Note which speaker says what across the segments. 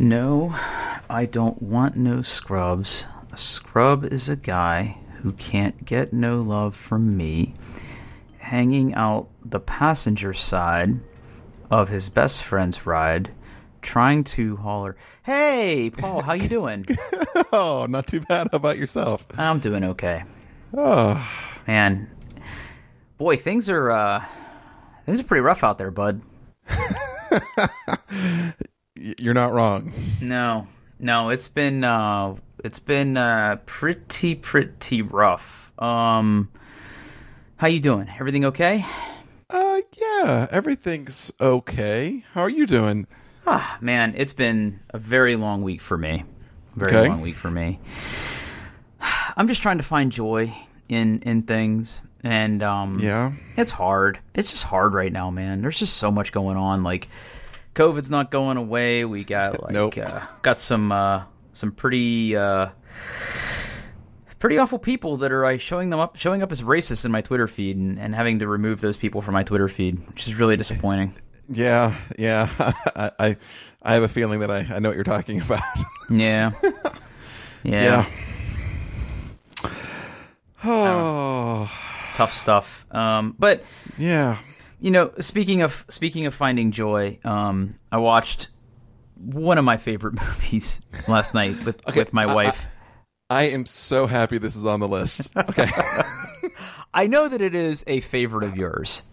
Speaker 1: No, I don't want no scrubs. A scrub is a guy who can't get no love from me, hanging out the passenger side of his best friend's ride, trying to holler, "Hey, Paul, how you doing?"
Speaker 2: Oh, not too bad. How about yourself?
Speaker 1: I'm doing okay.
Speaker 2: Oh,
Speaker 1: Man, boy, things are pretty rough out there, bud.
Speaker 2: you're not wrong.
Speaker 1: No, it's been pretty rough. How you doing? Everything okay?
Speaker 2: Yeah, everything's okay. How are you doing?
Speaker 1: Man, it's been a very long week for me. Long week for me. I'm just trying to find joy in things, and
Speaker 2: Yeah,
Speaker 1: it's hard. It's just hard right now, man. There's just so much going on. Like, COVID's not going away. We got
Speaker 2: Nope.
Speaker 1: Got some pretty awful people that are showing up as racist in my Twitter feed, and having to remove those people from my Twitter feed, which is really disappointing.
Speaker 2: yeah. I have a feeling that I know what you're talking about.
Speaker 1: Yeah.
Speaker 2: Oh,
Speaker 1: Tough stuff. But
Speaker 2: yeah.
Speaker 1: speaking of finding joy, I watched one of my favorite movies last night with my wife.
Speaker 2: I am so happy this is on the list. Okay.
Speaker 1: I know that it is a favorite of yours.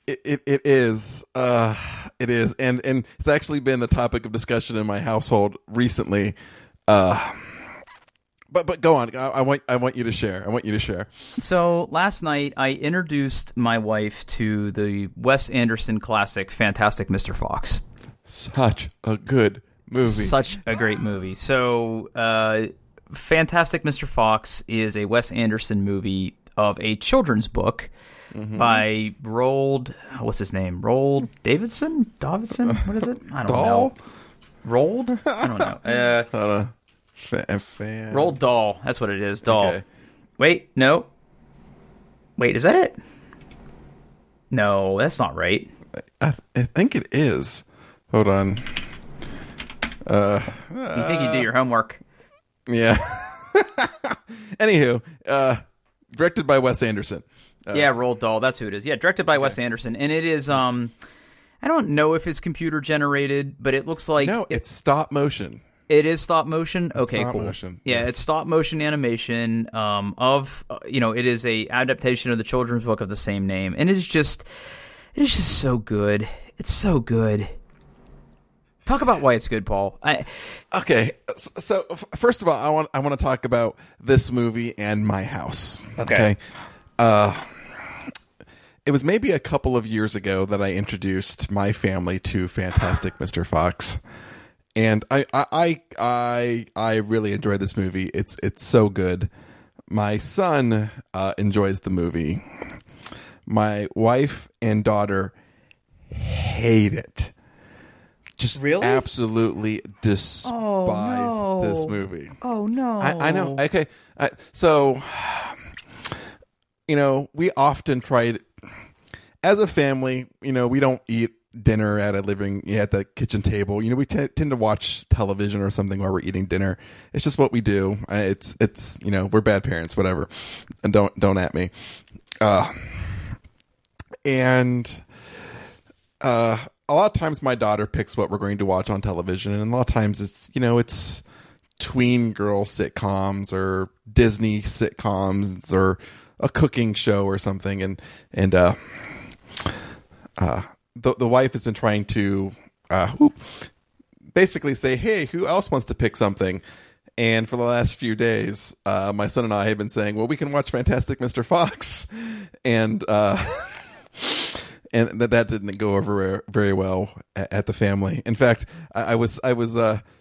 Speaker 2: It is. It is. And it's actually been a topic of discussion in my household recently. But go on. I want you to share.
Speaker 1: So last night I introduced my wife to the Wes Andrerson classic Fantastic Mr. Fox.
Speaker 2: Such a good movie.
Speaker 1: Such a great movie. So Fantastic Mr. Fox is a Wes Andrerson movie of a children's book by Roald. What's his name? Roald Davidson? What is it? I don't know. Roald? I don't know.
Speaker 2: I don't know.
Speaker 1: Roald Dahl. That's what it is. Dahl.
Speaker 2: Okay.
Speaker 1: Wait, no. Wait, is that it? No, that's not right.
Speaker 2: I think it is. Hold on.
Speaker 1: You think you do your homework?
Speaker 2: Yeah. Anywho, directed by Wes Anderson.
Speaker 1: Yeah, Roald Dahl. That's who it is. Yeah, directed by Wes Anderson, and it is. I don't know if it's computer generated, but it looks like
Speaker 2: No, it's stop motion.
Speaker 1: It is stop motion. Okay,
Speaker 2: stop
Speaker 1: cool.
Speaker 2: motion,
Speaker 1: Yeah,
Speaker 2: yes.
Speaker 1: It's stop motion animation. It is a adaptation of the children's book of the same name, and it is just so good. It's so good. Talk about why it's good, Paul.
Speaker 2: Okay, so first of all, I want to talk about this movie and my house.
Speaker 1: Okay.
Speaker 2: It was maybe a couple of years ago that I introduced my family to Fantastic Mr. Fox. And I really enjoyed this movie. It's so good. My son enjoys the movie. My wife and daughter hate it. Just
Speaker 1: really?
Speaker 2: Absolutely despise this movie.
Speaker 1: Oh no!
Speaker 2: I know. Okay, so we often try as a family. We don't eat dinner at the kitchen table. We tend to watch television or something while we're eating dinner. It's just what we do. It's we're bad parents, whatever. And don't at me. A lot of times my daughter picks what we're going to watch on television, and a lot of times it's tween girl sitcoms or Disney sitcoms or a cooking show or something, and the wife has been trying to basically say, hey, who else wants to pick something? And for the last few days, my son and I have been saying, well, we can watch Fantastic Mr. Fox. And that didn't go over very well at the family. In fact, I was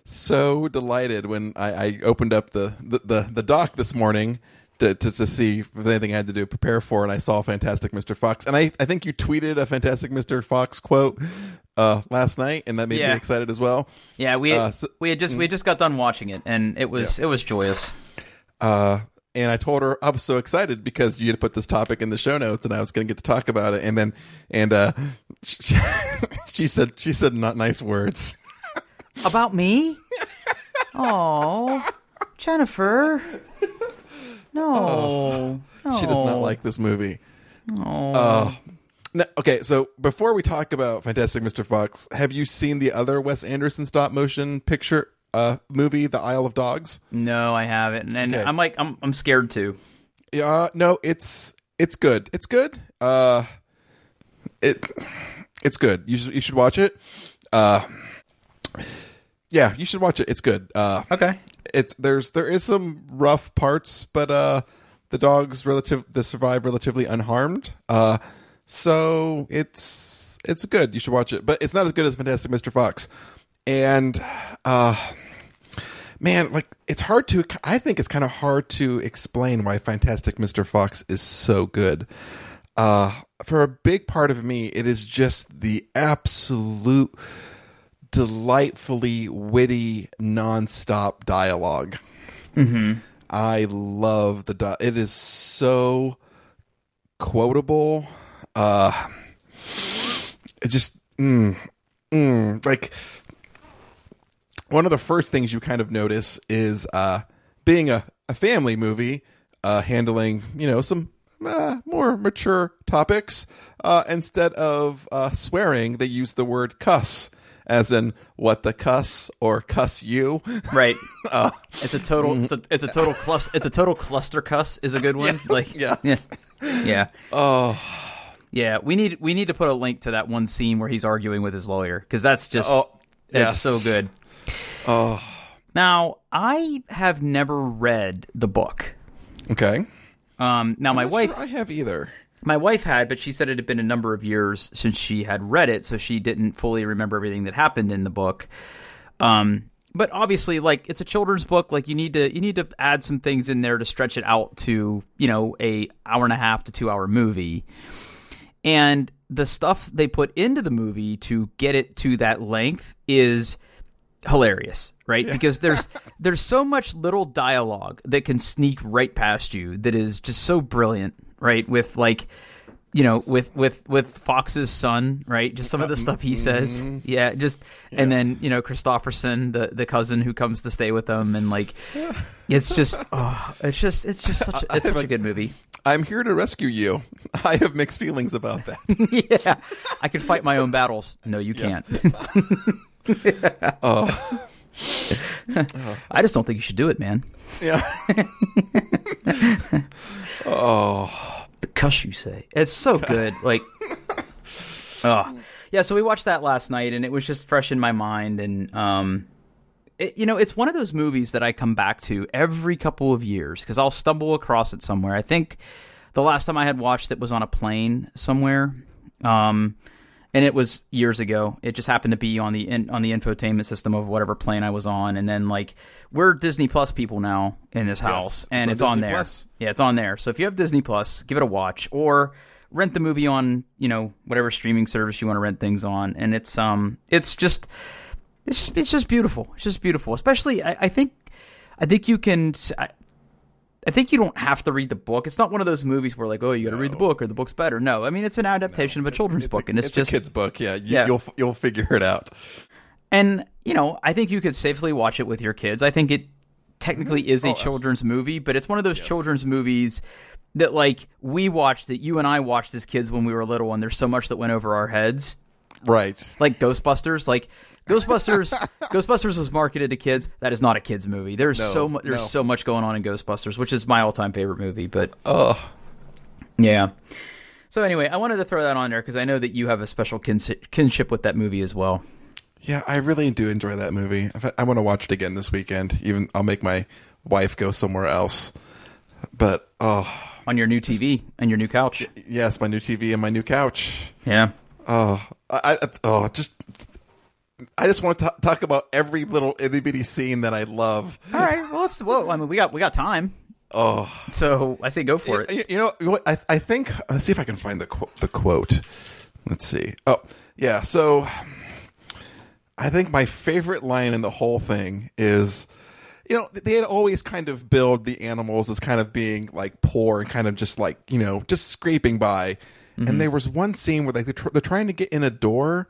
Speaker 2: so delighted when I opened up the doc this morning to see if there's anything I had to do prepare for, and I saw Fantastic Mr. Fox. And I think you tweeted a Fantastic Mr. Fox quote last night, and that made me excited as well.
Speaker 1: Yeah, we just got done watching it, and it was joyous.
Speaker 2: And I told her I was so excited because you had put this topic in the show notes, and I was going to get to talk about it. And then she said not nice words.
Speaker 1: About me? Oh, Jennifer. No.
Speaker 2: She does not like this movie.
Speaker 1: Oh.
Speaker 2: No, okay, so before we talk about Fantastic Mr. Fox, have you seen the other Wes Anderson stop motion picture movie, The Isle of Dogs?
Speaker 1: No, I haven't, and
Speaker 2: Okay.
Speaker 1: I'm scared too.
Speaker 2: Yeah, no, it's good. It's good. It's good. You should watch it. Yeah, you should watch it. It's good.
Speaker 1: Okay.
Speaker 2: There is some rough parts, but the dogs they survive relatively unharmed. So it's good. You should watch it, but it's not as good as Fantastic Mr. Fox. And man, like I think it's kind of hard to explain why Fantastic Mr. Fox is so good. For a big part of me, it is just the absolute delightfully witty, nonstop dialogue.
Speaker 1: Mm-hmm.
Speaker 2: I love it is so quotable. It just like one of the first things you kind of notice is being a family movie, handling some more mature topics. Instead of swearing, they use the word cuss, as in what the cuss or cuss you.
Speaker 1: Right. It's a total cluster cuss is a good one. Yeah.
Speaker 2: Oh.
Speaker 1: Yeah, we need to put a link to that one scene where he's arguing with his lawyer, because that's just it's so good.
Speaker 2: Oh.
Speaker 1: Now, I have never read the book.
Speaker 2: Okay.
Speaker 1: Now
Speaker 2: I'm
Speaker 1: my
Speaker 2: not
Speaker 1: wife
Speaker 2: sure I have either.
Speaker 1: My wife had, but she said it had been a number of years since she had read it, so she didn't fully remember everything that happened in the book. But obviously, like, it's a children's book. Like, you need to add some things in there to stretch it out to, a hour and a half to 2 hour movie. And the stuff they put into the movie to get it to that length is hilarious, right? Yeah. Because there's so much little dialogue that can sneak right past you that is just so brilliant, right? With with Fox's son, right? Just some of the stuff he says. Yeah, and then, Christopherson, the cousin who comes to stay with them, and it's just such a good movie.
Speaker 2: I'm here to rescue you. I have mixed feelings about
Speaker 1: that. Yeah. I can fight my own battles. No, you can't. I just don't think you should do it, man.
Speaker 2: Yeah.
Speaker 1: The cuss, you say. It's so good. Yeah, so we watched that last night, and it was just fresh in my mind. And, it's one of those movies that I come back to every couple of years, because I'll stumble across it somewhere. I think the last time I had watched it was on a plane somewhere. And it was years ago. It just happened to be on the infotainment system of whatever plane I was on. And then, we're Disney Plus people now in this house, and it's on there. Plus. Yeah, it's on there. So if you have Disney Plus, give it a watch, or rent the movie on, whatever streaming service you want to rent things on. And it's just beautiful. It's just beautiful. Especially, I think you can. I think you don't have to read the book. It's not one of those movies where you got to read the book or the book's better. No, I mean, it's an adaptation of a children's book, and it's just
Speaker 2: a kid's book. Yeah, you'll figure it out.
Speaker 1: And I think you could safely watch it with your kids. I think it technically is a children's movie, but it's one of those children's movies that we watched, that you and I watched as kids when we were little, and there's so much that went over our heads.
Speaker 2: Right.
Speaker 1: Like Ghostbusters. Ghostbusters was marketed to kids. That is not a kids movie. There's so much going on in Ghostbusters, which is my all-time favorite movie. But yeah. So anyway, I wanted to throw that on there because I know that you have a special kinship with that movie as well.
Speaker 2: Yeah, I really do enjoy that movie. I want to watch it again this weekend. Even I'll make my wife go somewhere else. But
Speaker 1: on your new TV and your new couch.
Speaker 2: Yes, my new TV and my new couch.
Speaker 1: Yeah.
Speaker 2: I just want to talk about every little itty bitty scene that I love.
Speaker 1: All right. Well, we got time.
Speaker 2: Oh,
Speaker 1: so I say go for it.
Speaker 2: You know what? I think, let's see if I can find the quote. Let's see. Oh, yeah. So I think my favorite line in the whole thing is, they had always kind of billed the animals as kind of being poor and kind of just just scraping by. Mm-hmm. And there was one scene where they're trying to get in a door,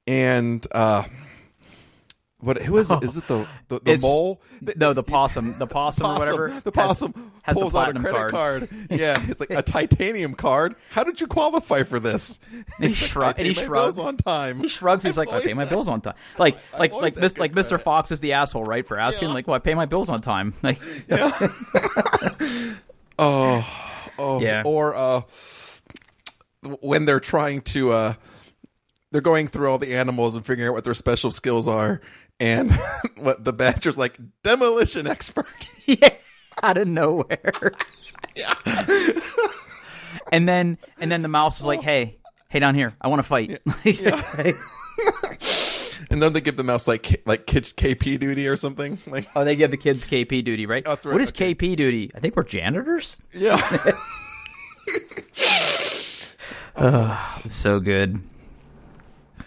Speaker 2: and What? Who is it? Is it the mole?
Speaker 1: No, the possum. The possum or whatever.
Speaker 2: The possum
Speaker 1: has
Speaker 2: pulls
Speaker 1: the
Speaker 2: out a credit card. Yeah, it's like a titanium card. How did you qualify for this?
Speaker 1: And he shrugs
Speaker 2: on time.
Speaker 1: He shrugs. He's like, I pay my bills on time. Like Mr. Fox is the asshole, right? For asking, like, well, I pay my bills on time. Like,
Speaker 2: yeah.
Speaker 1: Yeah.
Speaker 2: Or when they're trying to, they're going through all the animals and figuring out what their special skills are. And what the badger's like, demolition expert.
Speaker 1: Yeah, out of nowhere.
Speaker 2: Yeah.
Speaker 1: and then the mouse is like, hey down here, I want to fight.
Speaker 2: Yeah. And then they give the mouse like kids KP duty or something. Like,
Speaker 1: oh, they give the kids KP duty, right? What is KP duty? I think we're janitors.
Speaker 2: Yeah.
Speaker 1: It's so good.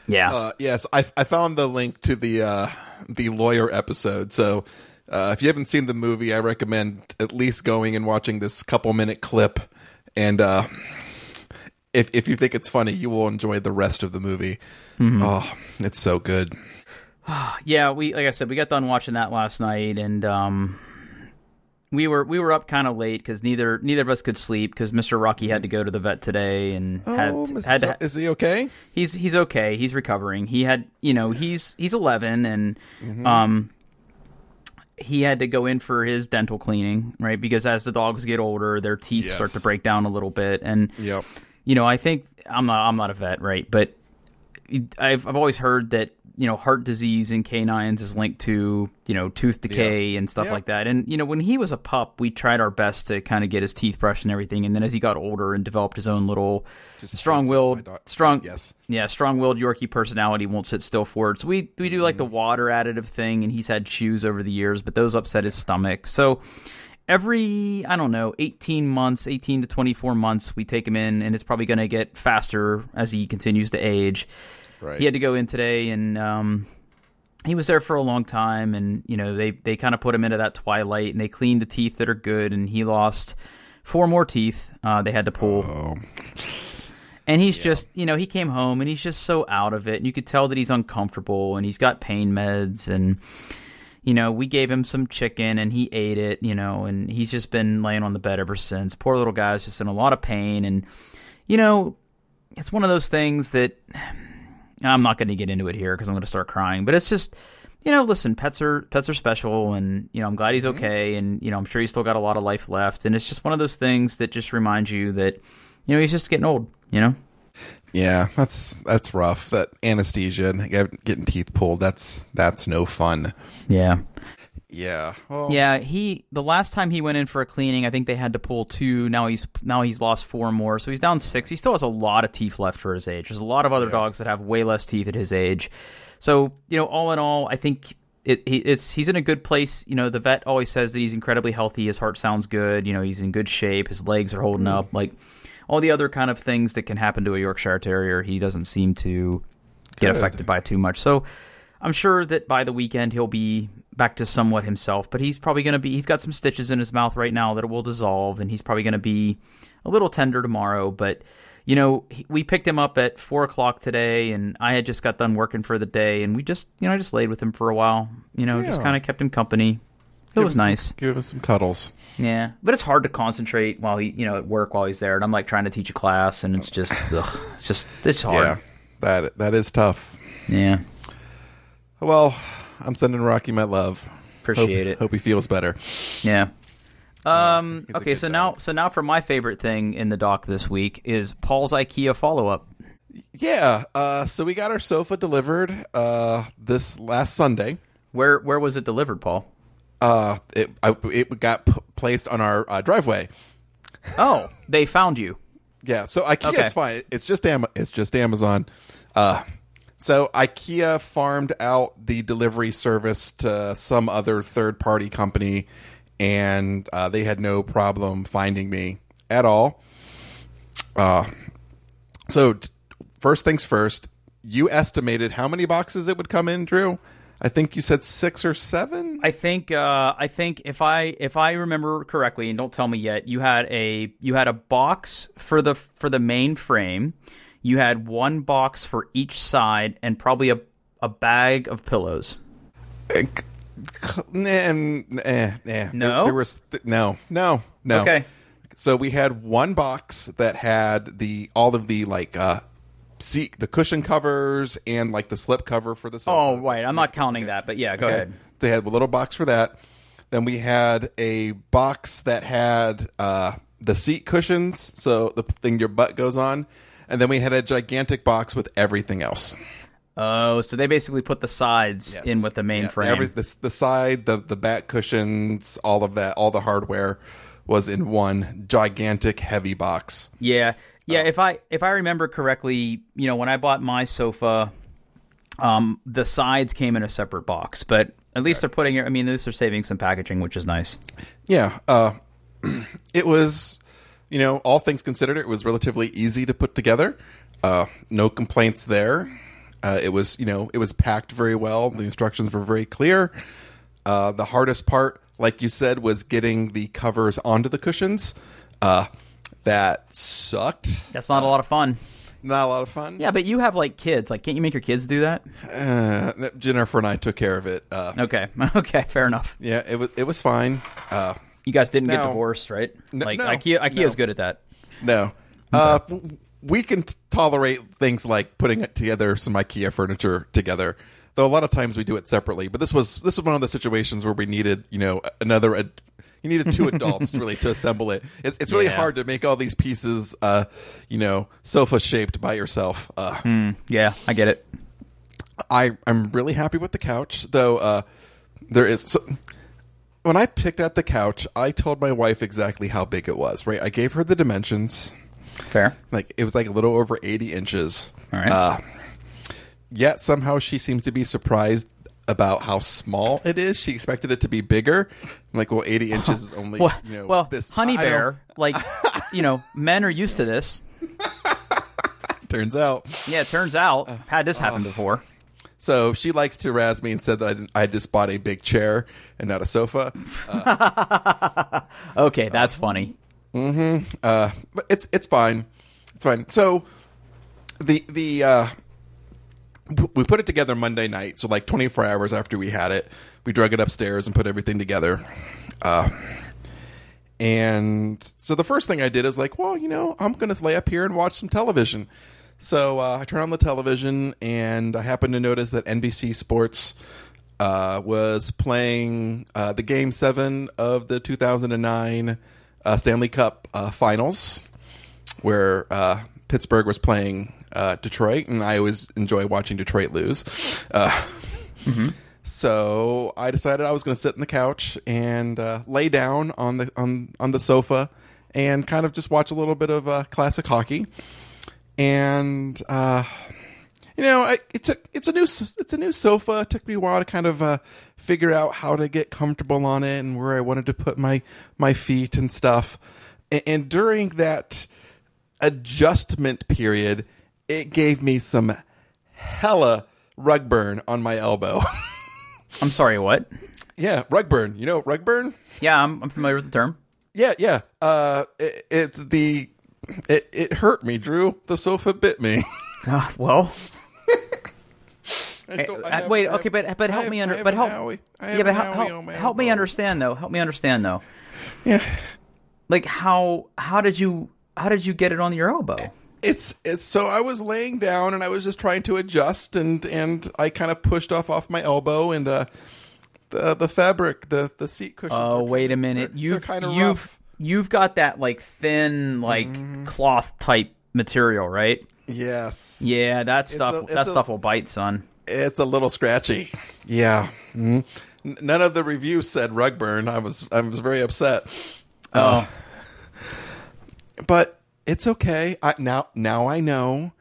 Speaker 1: Yeah.
Speaker 2: Yes, I found the link to the lawyer episode. So if you haven't seen the movie, I recommend at least going and watching this couple-minute clip. And if you think it's funny, you will enjoy the rest of the movie. Mm-hmm. Oh, it's so good.
Speaker 1: Yeah, like I said, we got done watching that last night, and we were up kind of late because neither of us could sleep because Mr. Rocky had to go to the vet today and
Speaker 2: is he okay?
Speaker 1: He's okay. He's recovering. He had he's 11 and he had to go in for his dental cleaning, right? Because as the dogs get older, their teeth start to break down a little bit, and I think I'm not a vet, right? But I've always heard that heart disease in canines is linked to, tooth decay and stuff like that. And, when he was a pup, we tried our best to kind of get his teeth brushed and everything. And then as he got older and developed his own little strong-willed Yorkie personality, won't sit still for it. So we do like the water additive thing, and he's had chews over the years, but those upset his stomach. So every, 18 to 24 months, we take him in, and it's probably going to get faster as he continues to age.
Speaker 2: Right.
Speaker 1: He had to go in today, and he was there for a long time, and they kind of put him into that twilight, and they cleaned the teeth that are good, and he lost 4 more teeth they had to pull.
Speaker 2: Oh.
Speaker 1: And he's just, he came home, and he's just so out of it, and you could tell that he's uncomfortable, and he's got pain meds, and we gave him some chicken, and he ate it, and he's just been laying on the bed ever since. Poor little guy's just in a lot of pain, and it's one of those things that I'm not going to get into it here because I'm going to start crying. But it's just, listen, pets are special, and I'm glad he's okay, and I'm sure he's still got a lot of life left. And it's just one of those things that just reminds you that he's just getting old.
Speaker 2: Yeah, that's rough. That anesthesia and getting teeth pulled, that's no fun.
Speaker 1: Yeah.
Speaker 2: Yeah. Well,
Speaker 1: yeah, the last time he went in for a cleaning, I think they had to pull 2. Now he's lost 4 more, so he's down 6. He still has a lot of teeth left for his age. There's a lot of other dogs that have way less teeth at his age. So, all in all, I think he's in a good place. The vet always says that he's incredibly healthy. His heart sounds good. He's in good shape. His legs are holding up. Like all the other kind of things that can happen to a Yorkshire Terrier, he doesn't seem to get affected by too much. So I'm sure that by the weekend he'll be back to somewhat himself, but he's probably going to be, he's got some stitches in his mouth right now that will dissolve, and he's probably going to be a little tender tomorrow. But we picked him up at 4:00 today, and I had just got done working for the day, and we just I just laid with him for a while, just kind of kept him company. It was nice.
Speaker 2: Give us some cuddles.
Speaker 1: Yeah, but it's hard to concentrate while he at work while he's there, and I'm like trying to teach a class, and it's just it's hard.
Speaker 2: Yeah, that is tough.
Speaker 1: Yeah.
Speaker 2: Well, I'm sending Rocky my love.
Speaker 1: Appreciate it.
Speaker 2: Hope he feels better.
Speaker 1: Yeah. Okay, so now for my favorite thing in the doc this week is Paul's IKEA follow-up.
Speaker 2: Yeah. So we got our sofa delivered this last Sunday.
Speaker 1: Where was it delivered, Paul?
Speaker 2: It got placed on our driveway.
Speaker 1: Oh, they found you.
Speaker 2: Yeah. So IKEA's fine. It's just Amazon. So IKEA farmed out the delivery service to some other third-party company, and they had no problem finding me at all. So first things first, you estimated how many boxes it would come in, Drew? I think you said 6 or 7.
Speaker 1: I think if I remember correctly, and don't tell me yet, you had a box for the main frame. You had 1 box for each side, and probably a bag of pillows. No?
Speaker 2: There was no.
Speaker 1: Okay.
Speaker 2: So we had one box that had all of the like seat, the cushion covers and like the slip cover for the sofa.
Speaker 1: Oh, right. I'm not counting that, but yeah, go ahead.
Speaker 2: They had a little box for that. Then we had a box that had the seat cushions, so the thing your butt goes on. And then we had a gigantic box with everything else.
Speaker 1: Oh, so they basically put the sides in with the main frame.
Speaker 2: The side, the back cushions, all of that, all the hardware was in one gigantic heavy box.
Speaker 1: Yeah. If I remember correctly, when I bought my sofa, the sides came in a separate box, but at least they're putting it. I mean, at least they're saving some packaging, which is nice.
Speaker 2: Yeah. It was, all things considered, it was relatively easy to put together. No complaints there. It was packed very well. The instructions were very clear. The hardest part, like you said, was getting the covers onto the cushions. That sucked.
Speaker 1: That's not a lot of fun.
Speaker 2: Not a lot of fun.
Speaker 1: Yeah, but you have like kids. Like, can't you make your kids do that?
Speaker 2: Jennifer and I took care of it.
Speaker 1: Okay, fair enough.
Speaker 2: Yeah, it was fine.
Speaker 1: You guys didn't get divorced, right? IKEA's good at that.
Speaker 2: No. We can tolerate things like putting it together, some IKEA furniture together. Though a lot of times we do it separately. But this was one of the situations where we needed, you needed two adults really to assemble it. It's really hard to make all these pieces, sofa shaped by yourself.
Speaker 1: Yeah, I get it.
Speaker 2: I'm really happy with the couch, though. When I picked out the couch, I told my wife exactly how big it was. Right, I gave her the dimensions.
Speaker 1: Fair.
Speaker 2: Like it was like a little over 80 inches.
Speaker 1: All right.
Speaker 2: Yet somehow she seems to be surprised about how small it is. She expected it to be bigger. I'm like, well, 80 inches is only this.
Speaker 1: Honey Bear, men are used to this.
Speaker 2: Turns out.
Speaker 1: Yeah, it turns out. Had this happen before.
Speaker 2: So she likes to razz me and said that I just bought a big chair and not a sofa.
Speaker 1: Okay, that's funny.
Speaker 2: But it's fine. It's fine. So we put it together Monday night. So like 24 hours after we had it, we drug it upstairs and put everything together. And so the first thing I did is like, well, I'm going to lay up here and watch some television. So I turn on the television and I happen to notice that NBC Sports was playing the Game 7 of the 2009 Stanley Cup Finals, where Pittsburgh was playing Detroit, and I always enjoy watching Detroit lose. So I decided I was going to sit on the couch and lay down on the sofa and kind of just watch a little bit of classic hockey. And it's a new sofa. It took me a while to kind of figure out how to get comfortable on it and where I wanted to put my feet and stuff. And during that adjustment period, it gave me some hella rug burn on my elbow.
Speaker 1: I'm sorry, what?
Speaker 2: Yeah, rug burn. You know rug burn?
Speaker 1: Yeah, I'm familiar with the term.
Speaker 2: Yeah. It hurt me, Drew. The sofa bit me.
Speaker 1: Well. Wait. Okay, but help me understand though. Help me understand though.
Speaker 2: Yeah.
Speaker 1: Like how did you get it on your elbow?
Speaker 2: It's so I was laying down and I was just trying to adjust and I kind of pushed off my elbow and the fabric, the seat cushions.
Speaker 1: Oh, wait a minute.
Speaker 2: They're kind of rough.
Speaker 1: You've got that like thin cloth type material, right?
Speaker 2: Yes.
Speaker 1: Yeah, that stuff will bite, son.
Speaker 2: It's a little scratchy. Yeah. None of the reviews said rug burn. I was very upset. But it's okay. Now I know.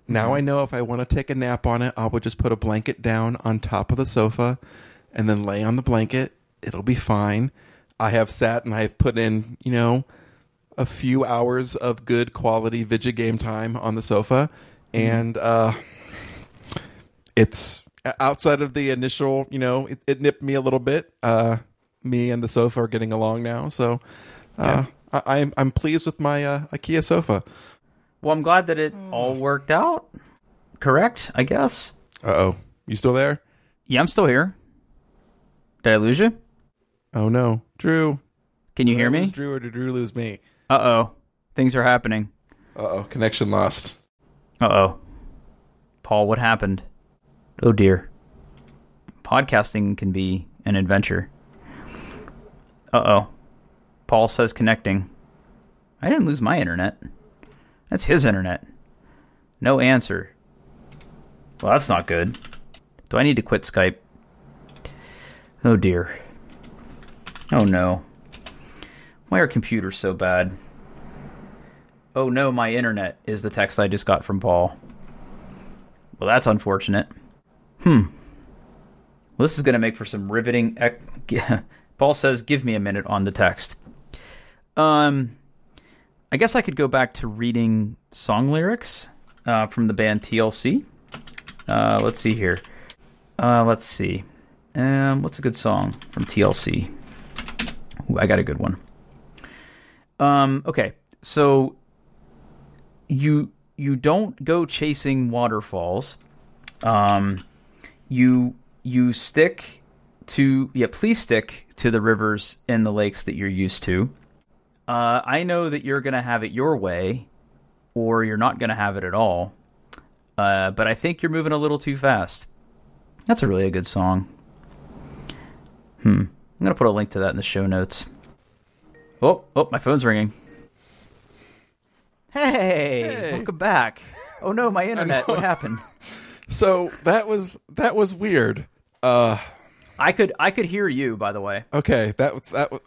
Speaker 2: Now I know if I want to take a nap on it, I will just put a blanket down on top of the sofa and then lay on the blanket. It'll be fine. I have sat and I have put in, a few hours of good quality video game time on the sofa. And it's outside of the initial, it nipped me a little bit. Me and the sofa are getting along now. So I'm pleased with my IKEA sofa.
Speaker 1: Well, I'm glad that it all worked out. Correct, I guess.
Speaker 2: Uh-oh. You still there?
Speaker 1: Yeah, I'm still here. Did I lose you?
Speaker 2: Oh no, Drew.
Speaker 1: Can you hear
Speaker 2: Did I
Speaker 1: me?
Speaker 2: lose Drew, or did Drew lose me?
Speaker 1: Uh-oh. Things are happening.
Speaker 2: Uh-oh, connection lost.
Speaker 1: Uh-oh. Paul, what happened? Oh dear. Podcasting can be an adventure. Uh-oh. Paul says connecting. I didn't lose my internet. That's his internet. No answer. Well, that's not good. Do I need to quit Skype? Oh dear. Oh no. Why are computers so bad? Oh no, my internet is the text I just got from Paul. Well, that's unfortunate. Well, this is going to make for some riveting... Paul says, give me a minute on the text. I guess I could go back to reading song lyrics from the band TLC. Let's see here. Let's see. What's a good song from TLC? Ooh, I got a good one. Okay, so you don't go chasing waterfalls. You stick to please stick to the rivers and the lakes that you're used to. I know that you're gonna have it your way, or you're not gonna have it at all. But I think you're moving a little too fast. That's a really good song. I'm gonna put a link to that in the show notes. Oh, my phone's ringing. Hey, welcome back. Oh no, my internet. What happened?
Speaker 2: So that was weird.
Speaker 1: I could hear you, by the way.
Speaker 2: Okay,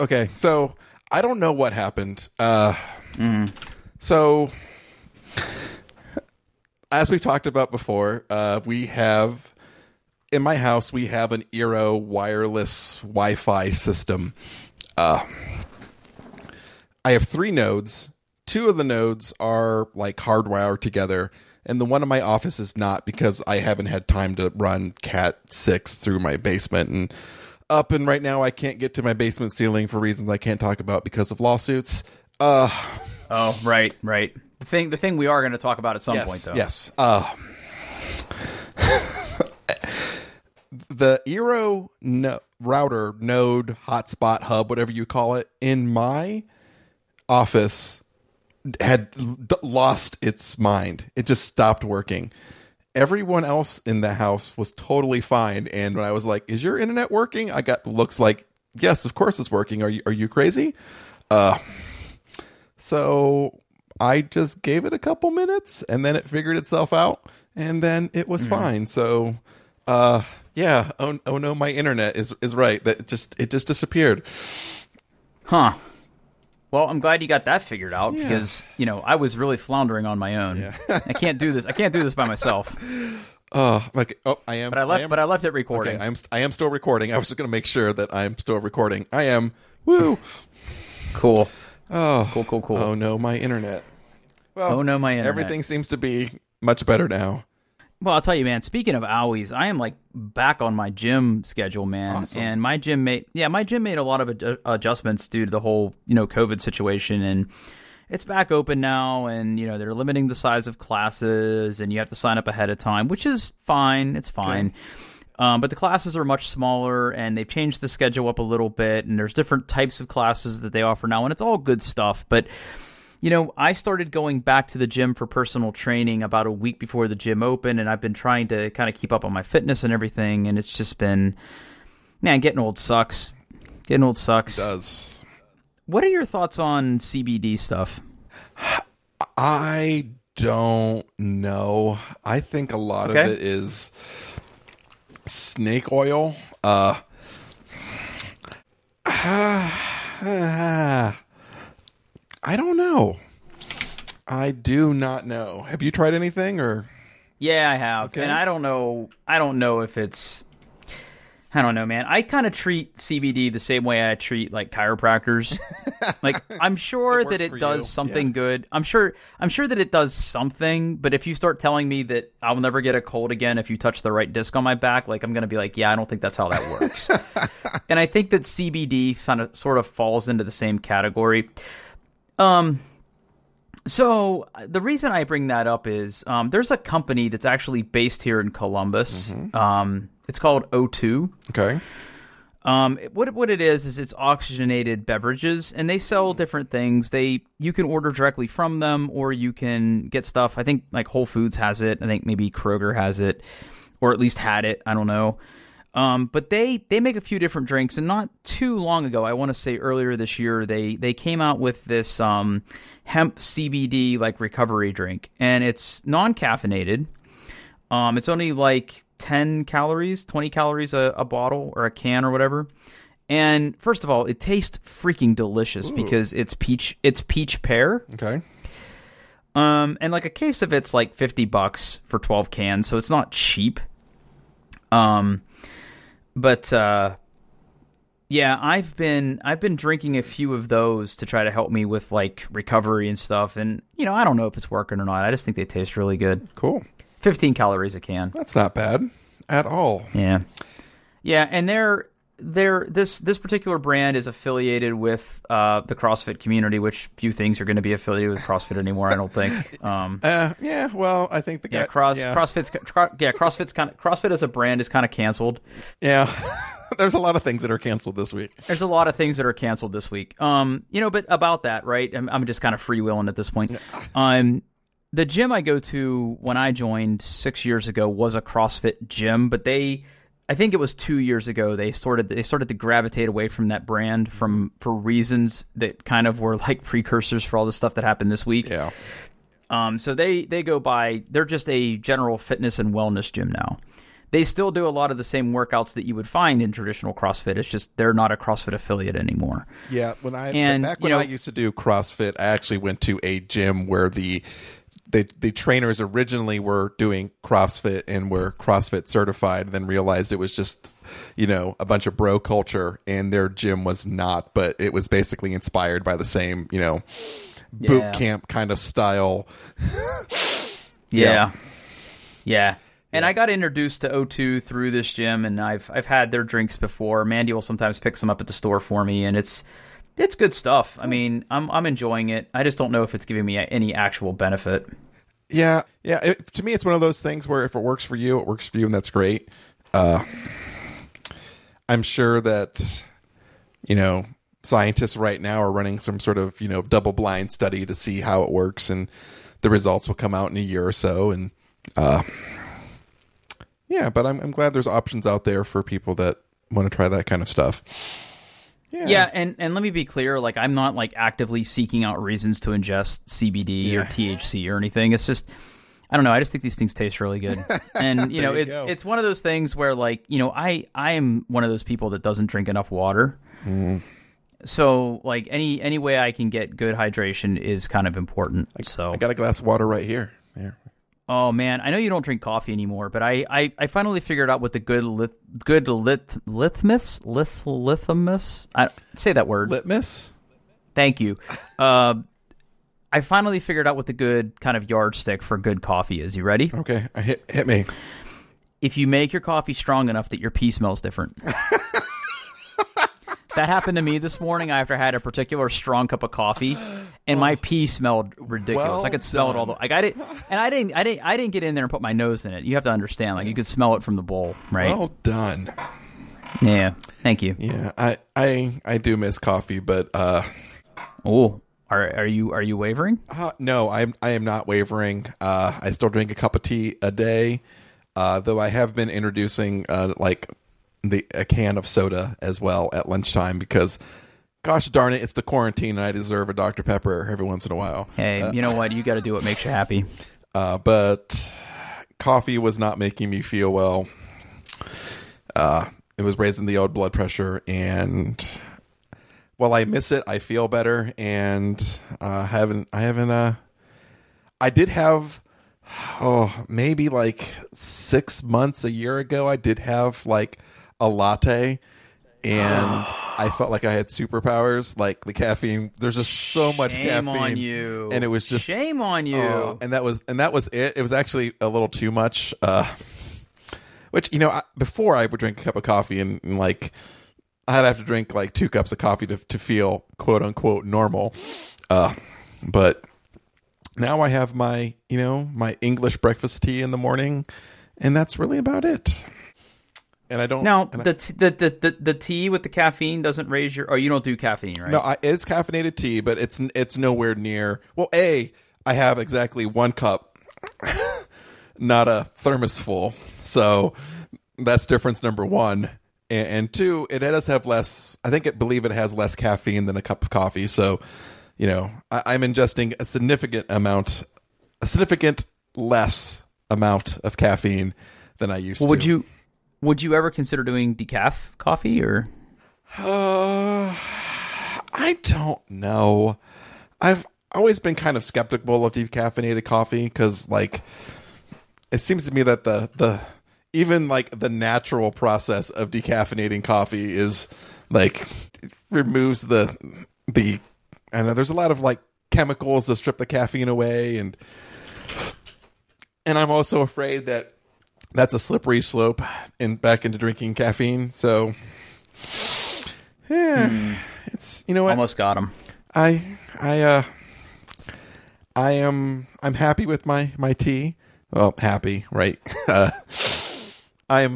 Speaker 2: okay. So I don't know what happened. So as we talked about before, in my house we have an Eero wireless Wi-Fi system. I have 3 nodes. 2 of the nodes are like hardwired together, and the one in my office is not, because I haven't had time to run Cat 6 through my basement and right now I can't get to my basement ceiling for reasons I can't talk about because of lawsuits.
Speaker 1: Oh, right. The thing we are going to talk about at some point, though.
Speaker 2: Yes. The Eero router, node, hotspot, hub, whatever you call it, in my office had lost its mind. It just stopped working. Everyone else in the house was totally fine, and when I was like, "Is your internet working?" I got looks like, "Yes, of course it's working. Are you crazy?" So I just gave it a couple minutes, and then it figured itself out, and then it was fine. So, yeah. Oh no, my internet is right. That it just disappeared.
Speaker 1: Huh. Well, I'm glad you got that figured out, because, I was really floundering on my own. Yeah. I can't do this. I can't do this by myself.
Speaker 2: I am.
Speaker 1: But I left it recording.
Speaker 2: Okay, I am still recording. I was just going to make sure that I'm still recording. I am. Woo.
Speaker 1: Cool.
Speaker 2: Oh.
Speaker 1: Cool.
Speaker 2: Oh no, my internet. Well,
Speaker 1: my internet.
Speaker 2: Everything seems to be much better now.
Speaker 1: Well, I'll tell you, man, speaking of owies, I am back on my gym schedule, man.
Speaker 2: Awesome.
Speaker 1: And my gym made a lot of adjustments due to the whole, COVID situation, and it's back open now, and they're limiting the size of classes, and you have to sign up ahead of time, which is fine. It's fine. Okay. But the classes are much smaller, and they've changed the schedule up a little bit, and there's different types of classes that they offer now, and it's all good stuff. But I started going back to the gym for personal training about a week before the gym opened, and I've been trying to kind of keep up on my fitness and everything, and it's just been, man, getting old sucks. It
Speaker 2: does.
Speaker 1: What are your thoughts on CBD stuff?
Speaker 2: I don't know. I think a lot of it is snake oil. I don't know. I do not know. Have you tried anything, or?
Speaker 1: Yeah, I have. Okay. And I don't know if it's, I don't know, man. I kind of treat CBD the same way I treat chiropractors. I'm sure that it does something good. I'm sure that it does something, but if you start telling me that I'll never get a cold again if you touch the right disc on my back, I'm going to be like, yeah, I don't think that's how that works. And I think that CBD sort of falls into the same category. So the reason I bring that up is there's a company that's actually based here in Columbus. Mm-hmm. It's called O2.
Speaker 2: Okay.
Speaker 1: What it is it's oxygenated beverages, and they sell different things. You can order directly from them, or you can get stuff. I think like Whole Foods has it. I think maybe Kroger has it, or at least had it. I don't know. But they make a few different drinks, and not too long ago, I want to say earlier this year, they came out with this hemp CBD like recovery drink, and it's non-caffeinated. It's only like 10 calories, 20 calories a bottle or a can or whatever. And first of all, it tastes freaking delicious. Ooh. Because it's peach pear.
Speaker 2: Okay.
Speaker 1: And like a case of it's like $50 for 12 cans, so it's not cheap. But yeah, I've been drinking a few of those to try to help me with like recovery and stuff. And I don't know if it's working or not. I just think they taste really good.
Speaker 2: Cool.
Speaker 1: 15 calories a can.
Speaker 2: That's not bad at all.
Speaker 1: Yeah. Yeah, and this particular brand is affiliated with the CrossFit community, which few things are going to be affiliated with CrossFit anymore, I don't think.
Speaker 2: Yeah, well, I think the guy...
Speaker 1: CrossFit as a brand is kind of canceled.
Speaker 2: Yeah. There's a lot of things that are canceled this week.
Speaker 1: But about that, right? I'm just kind of freewheeling at this point. The gym I go to when I joined 6 years ago was a CrossFit gym, but I think it was 2 years ago they started to gravitate away from that brand for reasons that kind of were like precursors for all the stuff that happened this week.
Speaker 2: Yeah.
Speaker 1: So they go by, they're just a general fitness and wellness gym now. They still do a lot of the same workouts that you would find in traditional CrossFit. It's just they're not a CrossFit affiliate anymore.
Speaker 2: Yeah, when I used to do CrossFit, I actually went to a gym where the trainers originally were doing CrossFit and were CrossFit certified, then realized it was just, a bunch of bro culture, and their gym was not, but it was basically inspired by the same, boot camp kind of style.
Speaker 1: Yeah. And I got introduced to O2 through this gym, and I've had their drinks before. Mandy will sometimes pick some up at the store for me, and it's good stuff. I mean, I'm enjoying it. I just don't know if it's giving me any actual benefit.
Speaker 2: Yeah. To me, it's one of those things where if it works for you, it works for you, and that's great. I'm sure that, scientists right now are running some sort of, double-blind study to see how it works, and the results will come out in a year or so. And yeah, but I'm glad there's options out there for people that want to try that kind of stuff.
Speaker 1: Yeah, and let me be clear, like I'm not like actively seeking out reasons to ingest CBD or THC or anything. It's just, I don't know, I just think these things taste really good. And it's one of those things where like, I am one of those people that doesn't drink enough water. Mm. So like any way I can get good hydration is kind of important. So
Speaker 2: I got a glass of water right here. There.
Speaker 1: Oh man, I know you don't drink coffee anymore, but I finally figured out what the good litmus. Say that word.
Speaker 2: Litmus.
Speaker 1: Thank you. I finally figured out what the good kind of yardstick for good coffee is. You ready?
Speaker 2: Okay, hit me.
Speaker 1: If you make your coffee strong enough that your pee smells different. That happened to me this morning after I had a particular strong cup of coffee, and my pee smelled ridiculous. Well I could smell it all the like I didn't get in there and put my nose in it. You have to understand, like you could smell it from the bowl, right?
Speaker 2: Well done.
Speaker 1: Yeah, thank you.
Speaker 2: Yeah, I do miss coffee, but
Speaker 1: are you wavering?
Speaker 2: No, I am not wavering. I still drink a cup of tea a day, though I have been introducing a can of soda as well at lunchtime because, gosh darn it, it's the quarantine and I deserve a Dr. Pepper every once in a while.
Speaker 1: Hey, you know what? You got to do what makes you happy.
Speaker 2: But coffee was not making me feel well. It was raising the old blood pressure, and while I miss it, I feel better. And I did have. Maybe like 6 months, a year ago, I did have like a latte, and I felt like I had superpowers. Like the caffeine, there's just so much caffeine.
Speaker 1: Shame on you.
Speaker 2: And it was just
Speaker 1: shame on you.
Speaker 2: And that was it. It was actually a little too much. Which before I would drink a cup of coffee and like I'd have to drink like 2 cups of coffee to feel quote unquote normal. But now I have my English breakfast tea in the morning, and that's really about it. And I don't
Speaker 1: Now,
Speaker 2: and
Speaker 1: the tea with the caffeine doesn't raise your... Oh, you don't do caffeine, right?
Speaker 2: No, it's caffeinated tea, but it's nowhere near. Well, I have exactly 1 cup, not a thermos full. So that's difference number 1. And 2, it does have less. I believe it has less caffeine than a cup of coffee. So, I'm ingesting a significant less amount of caffeine than I used to.
Speaker 1: Would you ever consider doing decaf coffee or?
Speaker 2: I don't know. I've always been kind of skeptical of decaffeinated coffee because, like, it seems to me that the even like the natural process of decaffeinating coffee is like removes the I know there's a lot of like chemicals that strip the caffeine away, and I'm also afraid that that's a slippery slope back into drinking caffeine. So yeah, it's what,
Speaker 1: almost got him.
Speaker 2: I'm happy with my tea. Well, happy, right? I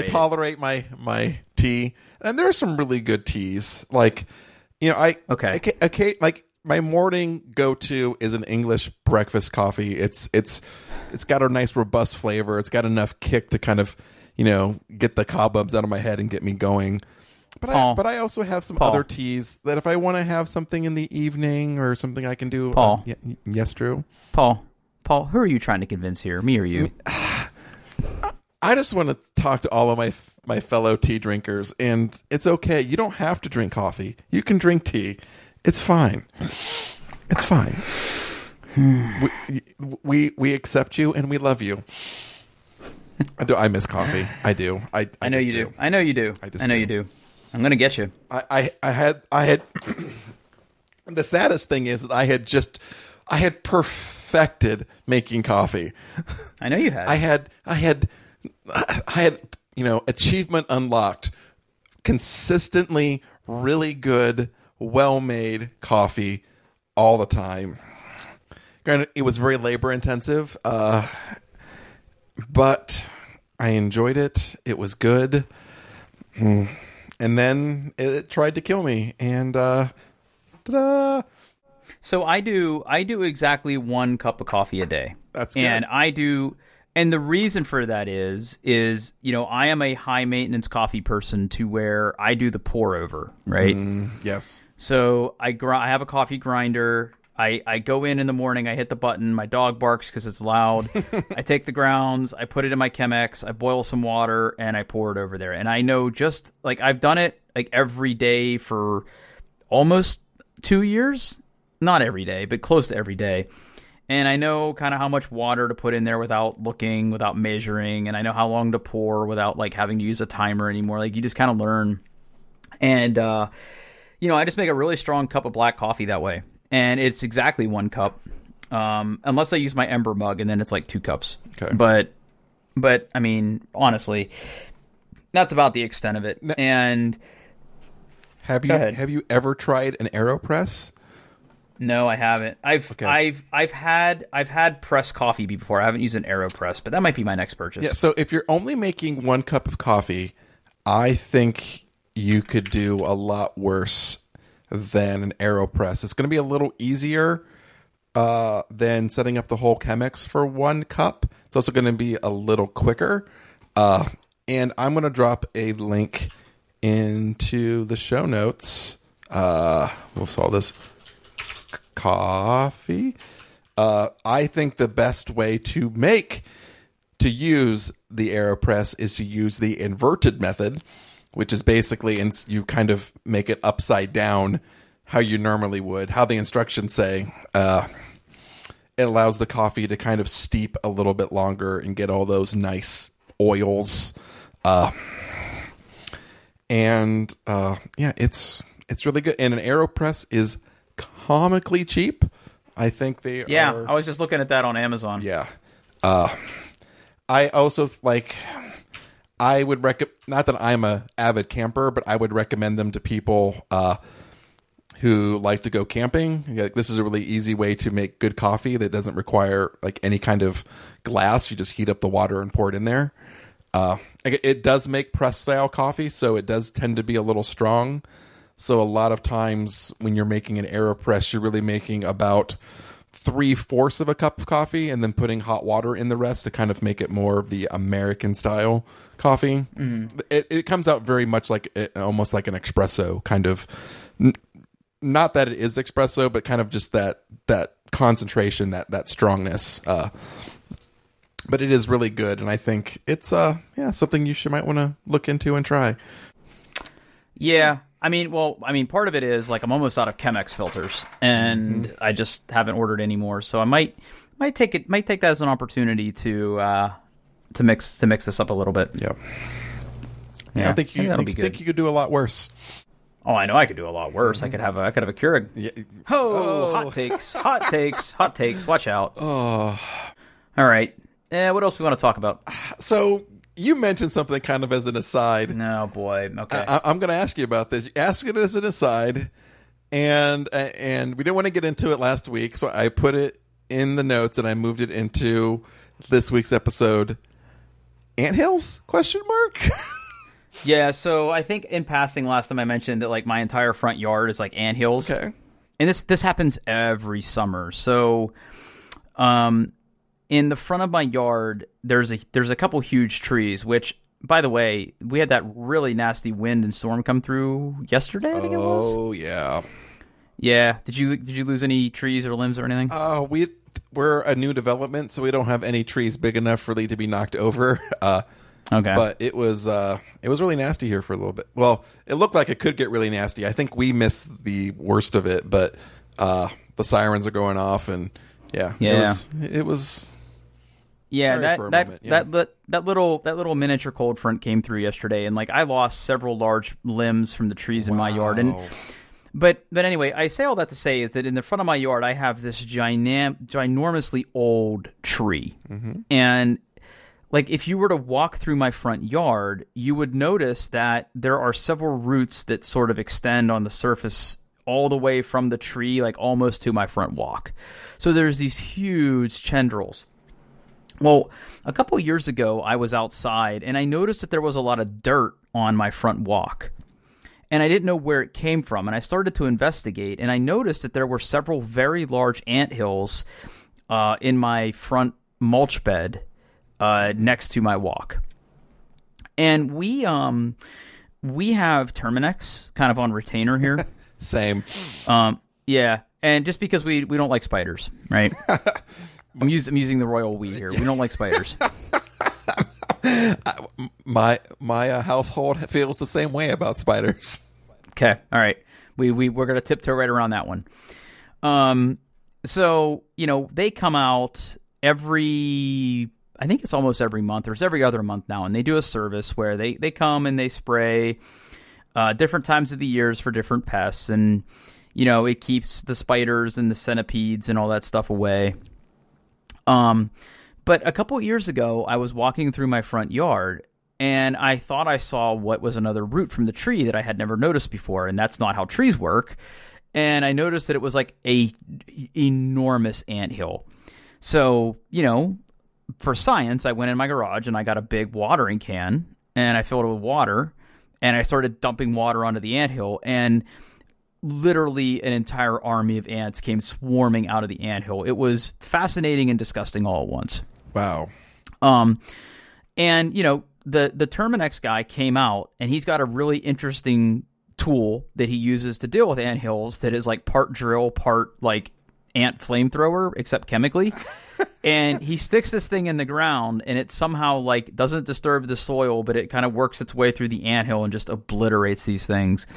Speaker 2: tolerate my tea, and there are some really good teas. Like, like my morning go-to is an English breakfast coffee. It's got a nice robust flavor. It's got enough kick to kind of, get the cobwebs out of my head and get me going. But I also have some other teas that if I want to have something in the evening or something I can do.
Speaker 1: Paul.
Speaker 2: Yes, Drew.
Speaker 1: Paul, who are you trying to convince here? Me or you?
Speaker 2: I just want to talk to all of my fellow tea drinkers, and it's okay. You don't have to drink coffee. You can drink tea. It's fine. It's fine. we accept you and we love you. I miss coffee. I do. I
Speaker 1: know you do. I know you do. I know you do. I'm gonna get you.
Speaker 2: I had the saddest thing is that I had perfected making coffee.
Speaker 1: I know you had.
Speaker 2: I had achievement unlocked. Consistently really good, well-made coffee all the time. Granted, it was very labor intensive, but I enjoyed it. It was good. And then it tried to kill me, and ta-da!
Speaker 1: So I do exactly 1 cup of coffee a day.
Speaker 2: That's good.
Speaker 1: And the reason for that is I am a high maintenance coffee person to where I do the pour over, right?
Speaker 2: Yes.
Speaker 1: So I have a coffee grinder. I go in the morning, I hit the button, my dog barks because it's loud. I take the grounds, I put it in my Chemex, I boil some water, and I pour it over there. And I know just like I've done it like every day for almost 2 years. Not every day, but close to every day. And I know kind of how much water to put in there without looking, without measuring. And I know how long to pour without like having to use a timer anymore. Like you just kind of learn. And, I just make a really strong cup of black coffee that way. And it's exactly 1 cup. Unless I use my Ember mug, and then it's like 2 cups.
Speaker 2: Okay.
Speaker 1: But I mean, honestly, that's about the extent of it. And
Speaker 2: have you ever tried an AeroPress?
Speaker 1: No, I haven't. I've had pressed coffee before. I haven't used an AeroPress, but that might be my next purchase.
Speaker 2: Yeah. So if you're only making 1 cup of coffee, I think you could do a lot worse than an AeroPress. It's going to be a little easier than setting up the whole Chemex for 1 cup. It's also going to be a little quicker. And I'm going to drop a link into the show notes. We'll solve this. Coffee. I think the best way to use the AeroPress is to use the inverted method, which is basically you kind of make it upside down how you normally would, how the instructions say. It allows the coffee to kind of steep a little bit longer and get all those nice oils. It's really good. And an AeroPress is comically cheap. I think they are.
Speaker 1: I was just looking at that on Amazon.
Speaker 2: Yeah. I also I would recommend, not that I'm a avid camper, but I would recommend them to people who like to go camping. This is a really easy way to make good coffee that doesn't require like any kind of glass. You just heat up the water and pour it in there. it does make press style coffee, so it does tend to be a little strong. So a lot of times when you're making an AeroPress, you're really making about 3/4 of a cup of coffee and then putting hot water in the rest to kind of make it more of the American style coffee. It comes out very much like almost like an espresso kind of. Not that it is espresso, but kind of just that concentration, that strongness. But it is really good, and I think it's something you might want to look into and try.
Speaker 1: Yeah. I mean, part of it is like I'm almost out of Chemex filters, and I just haven't ordered any more. So I might take that as an opportunity to mix this up a little bit.
Speaker 2: Yep.
Speaker 1: Yeah,
Speaker 2: I think you could do a lot worse.
Speaker 1: Oh, I know I could do a lot worse. I could have a Keurig. Yeah. Hot takes. Watch out.
Speaker 2: Oh.
Speaker 1: All right. What else we want to talk about?
Speaker 2: So you mentioned something kind of as an aside.
Speaker 1: No, boy. Okay.
Speaker 2: I'm going to ask you about this. You asked it as an aside, and we didn't want to get into it last week, so I put it in the notes and I moved it into this week's episode. Anthills? ?
Speaker 1: Yeah, so I think in passing last time I mentioned that like my entire front yard is like anthills.
Speaker 2: Okay.
Speaker 1: And this happens every summer. So in the front of my yard there's a couple huge trees, which by the way, we had that really nasty wind and storm come through yesterday, I think it was.
Speaker 2: Oh, yeah.
Speaker 1: Yeah. Did you lose any trees or limbs or anything?
Speaker 2: We're a new development, so we don't have any trees big enough really to be knocked over.
Speaker 1: Okay.
Speaker 2: But it was really nasty here for a little bit. Well, it looked like it could get really nasty. I think we missed the worst of it, but the sirens are going off, and it was.
Speaker 1: Yeah, that little miniature cold front came through yesterday, and like I lost several large limbs from the trees in my yard. And but anyway, I say all that to say is that in the front of my yard I have this ginormously old tree, and like if you were to walk through my front yard, you would notice that there are several roots that sort of extend on the surface all the way from the tree, like almost to my front walk. So there's these huge tendrils. Well, a couple of years ago, I was outside and I noticed that there was a lot of dirt on my front walk. And I didn't know where it came from. And I started to investigate, and I noticed that there were several very large anthills in my front mulch bed next to my walk. And we have Terminex kind of on retainer here.
Speaker 2: Same.
Speaker 1: Yeah, and just because we don't like spiders, right? I'm using the royal we here. We don't like spiders.
Speaker 2: My household feels the same way about spiders.
Speaker 1: Okay, all right. We're gonna tiptoe right around that one. So they come out I think it's almost every month, or it's every other month now, and they do a service where they come and they spray different times of the years for different pests, and it keeps the spiders and the centipedes and all that stuff away. But a couple of years ago, I was walking through my front yard, and I thought I saw what was another root from the tree that I had never noticed before, and that's not how trees work. And I noticed that it was like a enormous anthill. So, for science, I went in my garage and I got a big watering can, and I filled it with water, and I started dumping water onto the anthill, and literally an entire army of ants came swarming out of the anthill. It was fascinating and disgusting all at once.
Speaker 2: Wow.
Speaker 1: And the Terminex guy came out, and he's got a really interesting tool that he uses to deal with anthills that is like part drill, part like ant flamethrower, except chemically. And he sticks this thing in the ground, and it somehow like doesn't disturb the soil, but it kind of works its way through the anthill and just obliterates these things.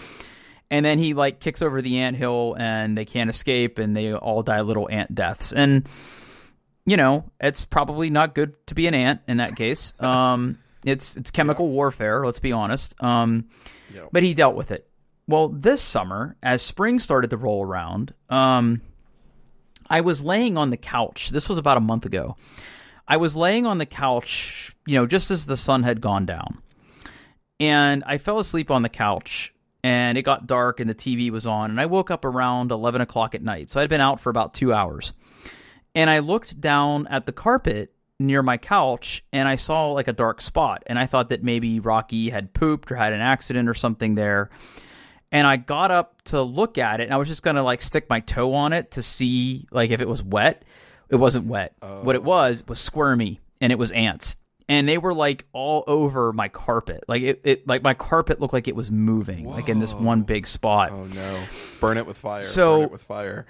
Speaker 1: And then he like kicks over the anthill, and they can't escape, and they all die little ant deaths. And it's probably not good to be an ant in that case. It's chemical warfare, let's be honest. But he dealt with it. Well, this summer, as spring started to roll around, I was laying on the couch. This was about a month ago. I was laying on the couch, just as the sun had gone down. And I fell asleep on the couch, and it got dark, and the TV was on. And I woke up around 11 o'clock at night. So I'd been out for about 2 hours. And I looked down at the carpet, near my couch and I saw like a dark spot, and I thought that maybe Rocky had pooped or had an accident or something there. And I got up to look at it, and I was just going to like stick my toe on it to see like if it was wet. It wasn't wet. What it was squirmy, and it was ants. And they were like all over my carpet. Like it like my carpet looked like it was moving. Whoa. Like in this one big spot.
Speaker 2: Oh no. Burn it with fire.
Speaker 1: So,
Speaker 2: burn it with fire.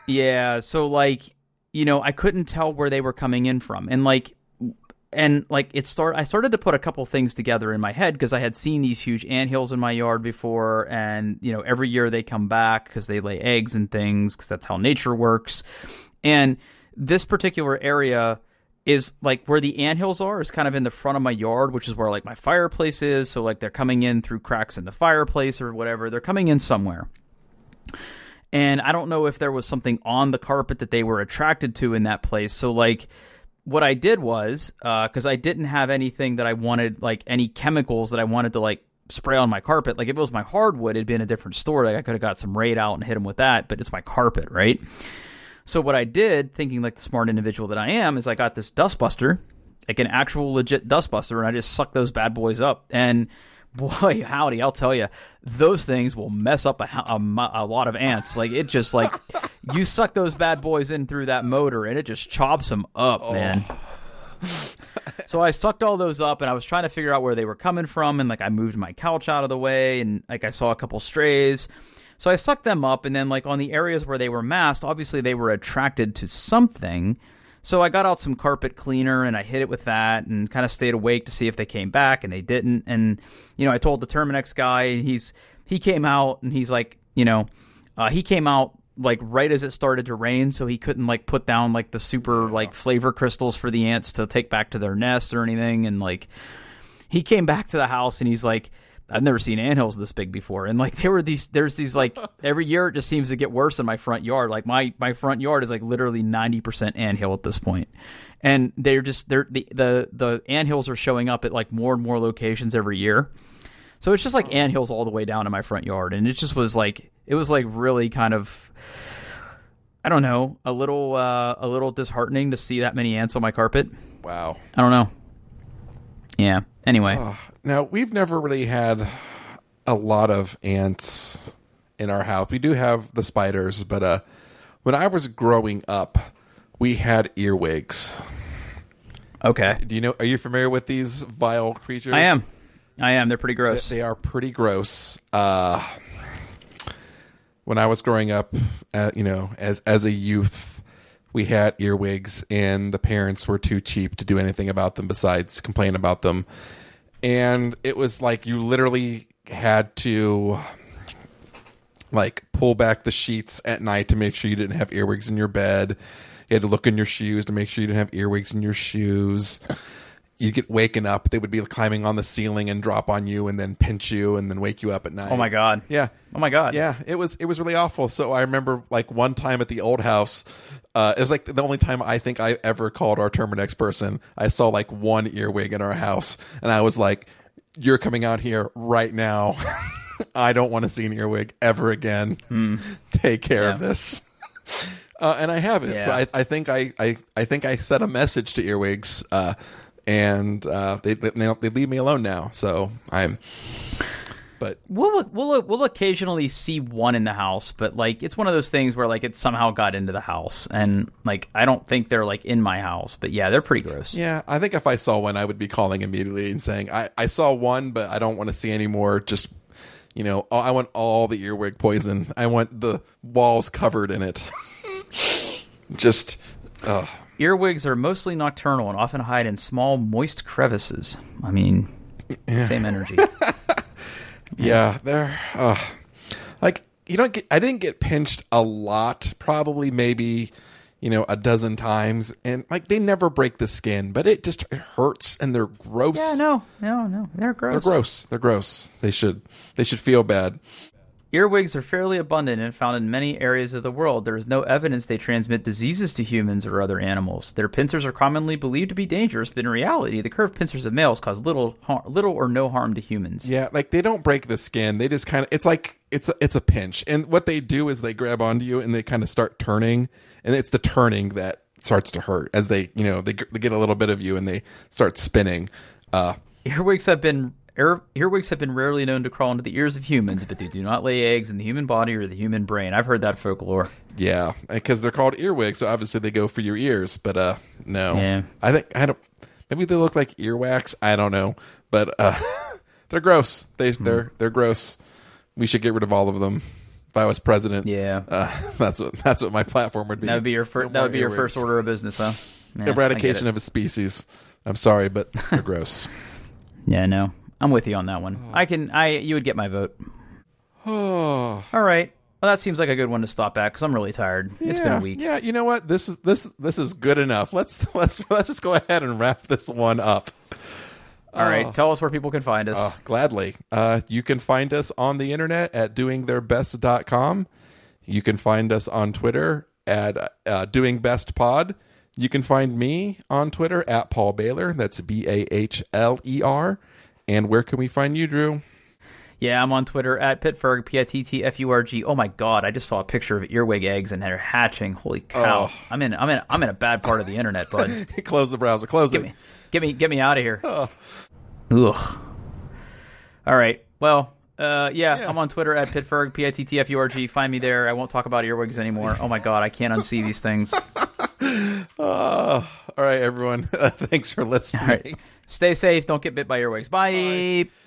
Speaker 1: Yeah. So like, I couldn't tell where they were coming in from. I started to put a couple things together in my head because I had seen these huge anthills in my yard before, and every year they come back because they lay eggs and things, because that's how nature works. And this particular area is like where the anthills are is kind of in the front of my yard, which is where like my fireplace is. So like they're coming in through cracks in the fireplace or whatever. They're coming in somewhere. And I don't know if there was something on the carpet that they were attracted to in that place. So like what I did was, because I didn't have anything that I wanted, like any chemicals that I wanted to like spray on my carpet. Like if it was my hardwood, it'd been a different story. Like I could have got some Raid out and hit them with that, but it's my carpet, right? So what I did, thinking like the smart individual that I am, is I got this dustbuster, like an actual legit dustbuster, and I just sucked those bad boys up. And boy, howdy, I'll tell you, those things will mess up a lot of ants. Like it just like you suck those bad boys in through that motor, and it just chops them up, man. So I sucked all those up, and I was trying to figure out where they were coming from, and like I moved my couch out of the way, and like I saw a couple strays. So I sucked them up, and then like on the areas where they were masked, obviously they were attracted to something. So I got out some carpet cleaner, and I hit it with that, and kind of stayed awake to see if they came back, and they didn't. And I told the Terminex guy, and he came out, and he's like, he came out like right as it started to rain, so he couldn't like put down like the super like flavor crystals for the ants to take back to their nest or anything. And like he came back to the house, and he's like, I've never seen anthills this big before. And like there's these like every year it just seems to get worse in my front yard. Like my front yard is like literally 90% anthill at this point. And the anthills are showing up at like more and more locations every year. So it's just like anthills all the way down to my front yard. And it just was like, it was like really kind of, I don't know, a little disheartening to see that many ants on my carpet.
Speaker 2: Wow.
Speaker 1: I don't know. Yeah. Anyway.
Speaker 2: Now, we've never really had a lot of ants in our house. We do have the spiders, but when I was growing up, we had earwigs.
Speaker 1: Okay.
Speaker 2: Are you familiar with these vile creatures?
Speaker 1: I am. They're pretty gross.
Speaker 2: They are pretty gross. When I was growing up, as a youth, we had earwigs, and the parents were too cheap to do anything about them besides complain about them. And it was like you literally had to like pull back the sheets at night to make sure you didn't have earwigs in your bed. You had to look in your shoes to make sure you didn't have earwigs in your shoes. You'd get waken up. They would be climbing on the ceiling and drop on you and then pinch you and then wake you up at night.
Speaker 1: Oh my God.
Speaker 2: Yeah.
Speaker 1: Oh my God.
Speaker 2: Yeah. It was really awful. So I remember like one time at the old house, it was like the only time I think I ever called our Terminex person. I saw like one earwig in our house, and I was like, "You're coming out here right now. I don't want to see an earwig ever again. Take care of this." And I haven't. Yeah. So I think I sent a message to earwigs, and they leave me alone now. So I'm. But
Speaker 1: we'll occasionally see one in the house, but like it's one of those things where like it somehow got into the house, and like I don't think they're like in my house, but yeah, they're pretty gross.
Speaker 2: Yeah, I think if I saw one, I would be calling immediately and saying I saw one, but I don't want to see any more. Just I want all the earwig poison. I want the walls covered in it. Just.
Speaker 1: Earwigs are mostly nocturnal and often hide in small, moist crevices. I mean, same energy.
Speaker 2: Yeah, they're like I didn't get pinched a lot, probably maybe a dozen times, and like they never break the skin, but it hurts, and they're gross.
Speaker 1: Yeah, no, they're gross.
Speaker 2: They're gross. They should feel bad.
Speaker 1: Earwigs are fairly abundant and found in many areas of the world. There is no evidence they transmit diseases to humans or other animals. Their pincers are commonly believed to be dangerous, but in reality, the curved pincers of males cause little or no harm to humans.
Speaker 2: Yeah, like they don't break the skin. They just kind of, it's like it's a pinch. And what they do is they grab onto you and they kind of start turning, and it's the turning that starts to hurt as they get a little bit of you and they start spinning.
Speaker 1: Earwigs have been rarely known to crawl into the ears of humans, but they do not lay eggs in the human body or the human brain. I've heard that folklore.
Speaker 2: Yeah, because they're called earwigs, so obviously they go for your ears. But no,
Speaker 1: Yeah.
Speaker 2: I don't. Maybe they look like earwax. I don't know, but they're gross. They're gross. We should get rid of all of them. If I was president,
Speaker 1: Yeah.
Speaker 2: that's what my platform would be.
Speaker 1: That would be your first. That would be your first order of business, huh? Yeah,
Speaker 2: Eradication of a species. I'm sorry, but they're gross.
Speaker 1: Yeah, no, I'm with you on that one. You would get my vote.
Speaker 2: Oh,
Speaker 1: All right. Well, that seems like a good one to stop at because I'm really tired. It's been a week.
Speaker 2: Yeah, you know what? This is good enough. Let's just go ahead and wrap this one up.
Speaker 1: All right. Tell us where people can find us.
Speaker 2: Gladly. You can find us on the internet at doingtheirbest.com. You can find us on Twitter at doingbestpod. You can find me on Twitter at Paul Baylor. That's BAHLER. And where can we find you, Drew?
Speaker 1: Yeah, I'm on Twitter at Pittsburgh, PITTFURG. Oh my God, I just saw a picture of earwig eggs and they're hatching. Holy cow! I'm in a bad part of the internet, bud.
Speaker 2: Close the browser. Close it.
Speaker 1: Get me out of here. Ugh. All right. Well, yeah, I'm on Twitter at Pittsburgh, PITTFURG. Find me there. I won't talk about earwigs anymore. Oh my God, I can't unsee these things.
Speaker 2: All right, everyone. Thanks for listening.
Speaker 1: All right. Stay safe. Don't get bit by earwigs. Bye.